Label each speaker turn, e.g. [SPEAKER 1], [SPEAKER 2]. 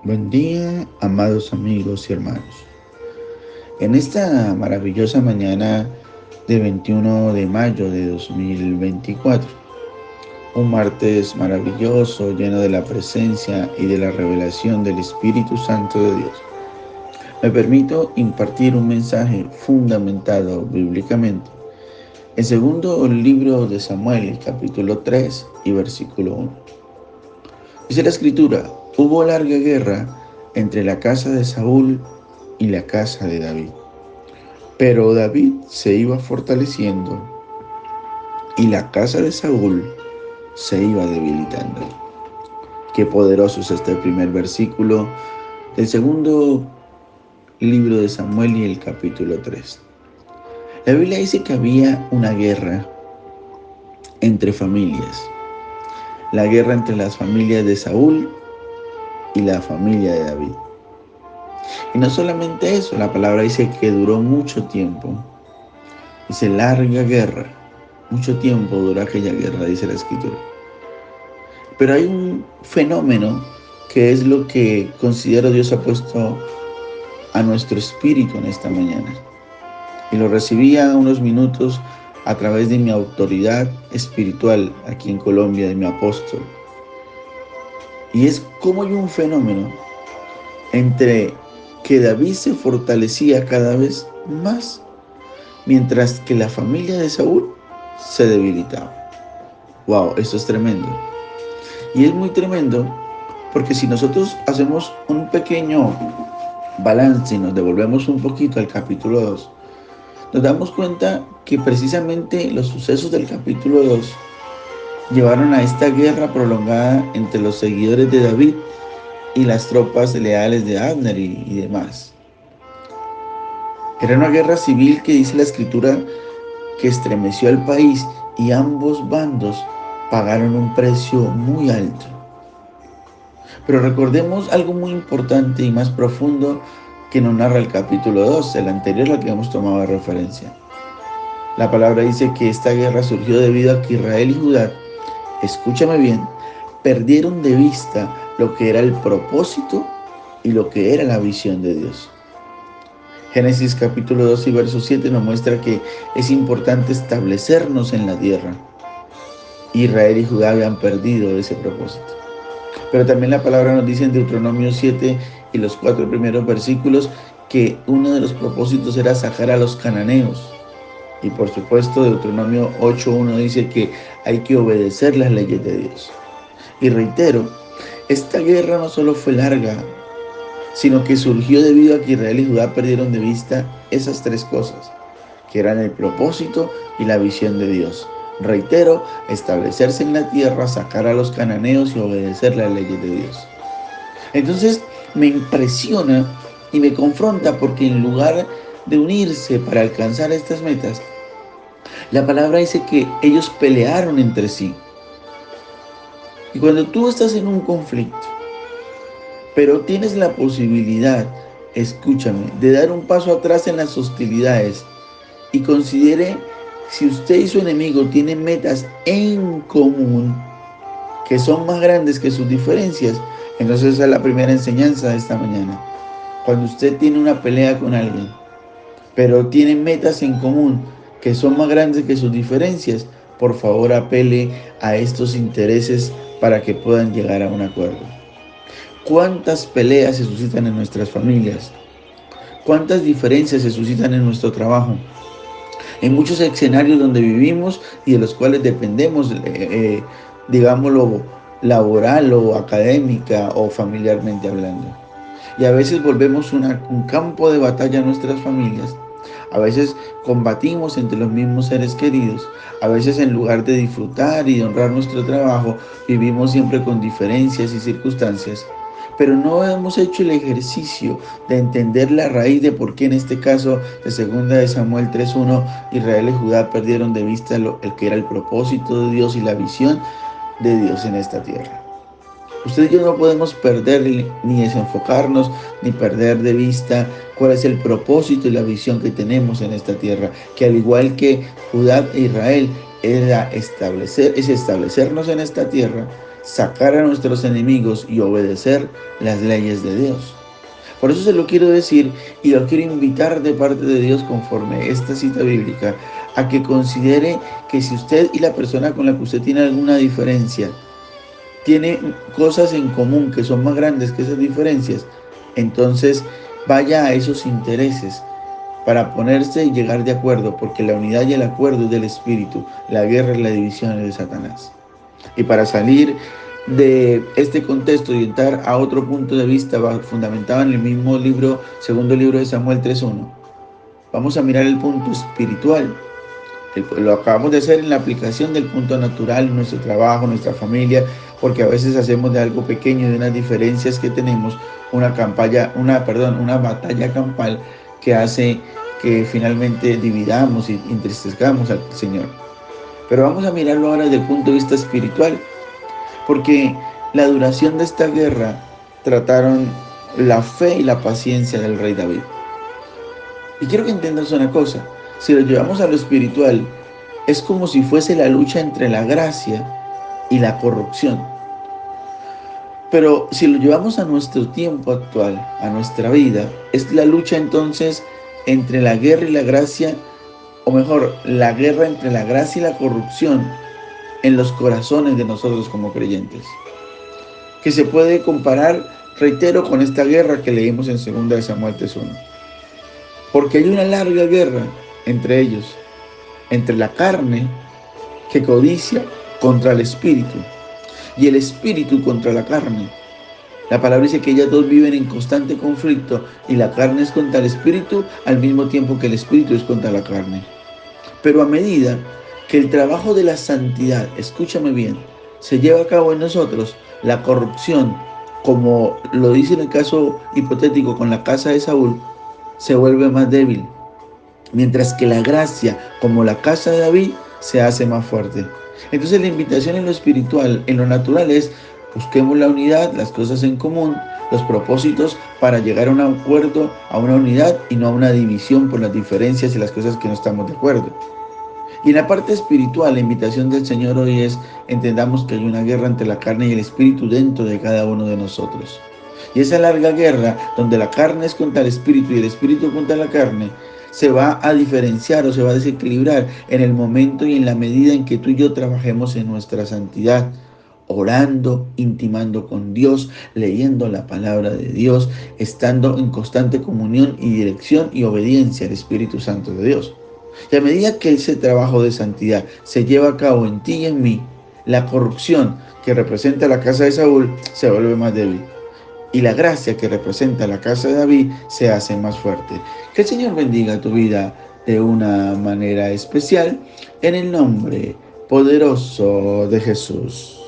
[SPEAKER 1] Buen día, amados amigos y hermanos. En esta maravillosa mañana de 21 de mayo de 2024, un martes maravilloso lleno de la presencia y de la revelación del Espíritu Santo de Dios, me permito impartir un mensaje fundamentado bíblicamente en segundo libro de Samuel, capítulo 3 y versículo 1. Dice la Escritura: hubo larga guerra entre la casa de Saúl y la casa de David. Pero David se iba fortaleciendo y la casa de Saúl se iba debilitando. Qué poderoso es este primer versículo del segundo libro de Samuel y el capítulo 3. La Biblia dice que había una guerra entre familias. La guerra entre las familias de Saúl y la familia de David. Y no solamente eso, la palabra dice que duró mucho tiempo. Dice larga guerra. Mucho tiempo duró aquella guerra, dice la Escritura. Pero hay un fenómeno que es lo que considero Dios ha puesto a nuestro espíritu en esta mañana. Y lo recibí a unos minutos a través de mi autoridad espiritual aquí en Colombia, de mi apóstol. Y es como hay un fenómeno entre que David se fortalecía cada vez más, mientras que la familia de Saúl se debilitaba. Wow, esto es tremendo. Y es muy tremendo porque si nosotros hacemos un pequeño balance y nos devolvemos un poquito al capítulo 2, nos damos cuenta que precisamente los sucesos del capítulo 2 llevaron a esta guerra prolongada entre los seguidores de David y las tropas leales de Abner y demás. Era una guerra civil que dice la Escritura que estremeció al país y ambos bandos pagaron un precio muy alto. Pero recordemos algo muy importante y más profundo que nos narra el capítulo 2, el anterior al que hemos tomado de referencia. La palabra dice que esta guerra surgió debido a que Israel y Judá, escúchame bien, perdieron de vista lo que era el propósito y lo que era la visión de Dios. Génesis capítulo 2 y verso 7 nos muestra que es importante establecernos en la tierra. Israel y Judá habían perdido ese propósito. Pero también la palabra nos dice en Deuteronomio 7 y los 4 primeros versículos que uno de los propósitos era sacar a los cananeos. Y por supuesto Deuteronomio 8:1 dice que hay que obedecer las leyes de Dios. Y reitero, esta guerra no solo fue larga, sino que surgió debido a que Israel y Judá perdieron de vista esas tres cosas, que eran el propósito y la visión de Dios. Reitero, establecerse en la tierra, sacar a los cananeos y obedecer las leyes de Dios. Entonces me impresiona y me confronta porque en lugar de unirse para alcanzar estas metas, la palabra dice que ellos pelearon entre sí. Y cuando tú estás en un conflicto, pero tienes la posibilidad, escúchame, de dar un paso atrás en las hostilidades y considere si usted y su enemigo tienen metas en común que son más grandes que sus diferencias, entonces esa es la primera enseñanza de esta mañana. Cuando usted tiene una pelea con alguien, pero tienen metas en común que son más grandes que sus diferencias, por favor apele a estos intereses para que puedan llegar a un acuerdo. ¿Cuántas peleas se suscitan en nuestras familias? ¿Cuántas diferencias se suscitan en nuestro trabajo? En muchos escenarios donde vivimos y de los cuales dependemos, digámoslo, laboral o académica o familiarmente hablando. Y a veces volvemos un campo de batalla a nuestras familias. A veces combatimos entre los mismos seres queridos. A veces en lugar de disfrutar y de honrar nuestro trabajo, vivimos siempre con diferencias y circunstancias. Pero no hemos hecho el ejercicio de entender la raíz de por qué en este caso de 2 de Samuel 3:1 Israel y Judá perdieron de vista el que era el propósito de Dios y la visión de Dios en esta tierra. Usted y yo no podemos perder ni desenfocarnos ni perder de vista cuál es el propósito y la visión que tenemos en esta tierra, que al igual que Judá e Israel es establecernos en esta tierra, sacar a nuestros enemigos y obedecer las leyes de Dios. Por eso se lo quiero decir y lo quiero invitar de parte de Dios conforme esta cita bíblica a que considere que si usted y la persona con la que usted tiene alguna diferencia tiene cosas en común que son más grandes que esas diferencias, entonces vaya a esos intereses para ponerse y llegar de acuerdo, porque la unidad y el acuerdo es del Espíritu, la guerra y la división es de Satanás. Y para salir de este contexto y entrar a otro punto de vista fundamentado en el mismo libro, segundo libro de Samuel 3:1, vamos a mirar el punto espiritual. Lo acabamos de hacer en la aplicación del punto natural, en nuestro trabajo, nuestra familia, porque a veces hacemos de algo pequeño, de unas diferencias que tenemos, una batalla campal que hace que finalmente dividamos y entristezcamos al Señor. Pero vamos a mirarlo ahora desde el punto de vista espiritual, porque la duración de esta guerra trataron la fe y la paciencia del rey David. Y quiero que entiendas una cosa, si lo llevamos a lo espiritual, es como si fuese la lucha entre la gracia y la corrupción. Pero si lo llevamos a nuestro tiempo actual, a nuestra vida, es la lucha entonces entre la guerra y la gracia, o mejor, la guerra entre la gracia y la corrupción en los corazones de nosotros como creyentes. Que se puede comparar, reitero, con esta guerra que leímos en 2 Samuel 3:1. Porque hay una larga guerra entre ellos, entre la carne que codicia contra el espíritu y el espíritu contra la carne. La palabra dice que ellas dos viven en constante conflicto y la carne es contra el espíritu al mismo tiempo que el espíritu es contra la carne. Pero a medida que el trabajo de la santidad, escúchame bien, se lleva a cabo en nosotros, la corrupción, como lo dice en el caso hipotético con la casa de Saúl, se vuelve más débil, mientras que la gracia, como la casa de David, se hace más fuerte. Entonces la invitación en lo espiritual, en lo natural es, busquemos la unidad, las cosas en común, los propósitos para llegar a un acuerdo, a una unidad y no a una división por las diferencias y las cosas que no estamos de acuerdo. Y en la parte espiritual, la invitación del Señor hoy es, entendamos que hay una guerra entre la carne y el espíritu dentro de cada uno de nosotros. Y esa larga guerra, donde la carne es contra el espíritu y el espíritu contra la carne, se va a diferenciar o se va a desequilibrar en el momento y en la medida en que tú y yo trabajemos en nuestra santidad, orando, intimando con Dios, leyendo la palabra de Dios, estando en constante comunión y dirección y obediencia al Espíritu Santo de Dios. Y a medida que ese trabajo de santidad se lleva a cabo en ti y en mí, la corrupción que representa la casa de Saúl se vuelve más débil. Y la gracia que representa la casa de David se hace más fuerte. Que el Señor bendiga tu vida de una manera especial en el nombre poderoso de Jesús.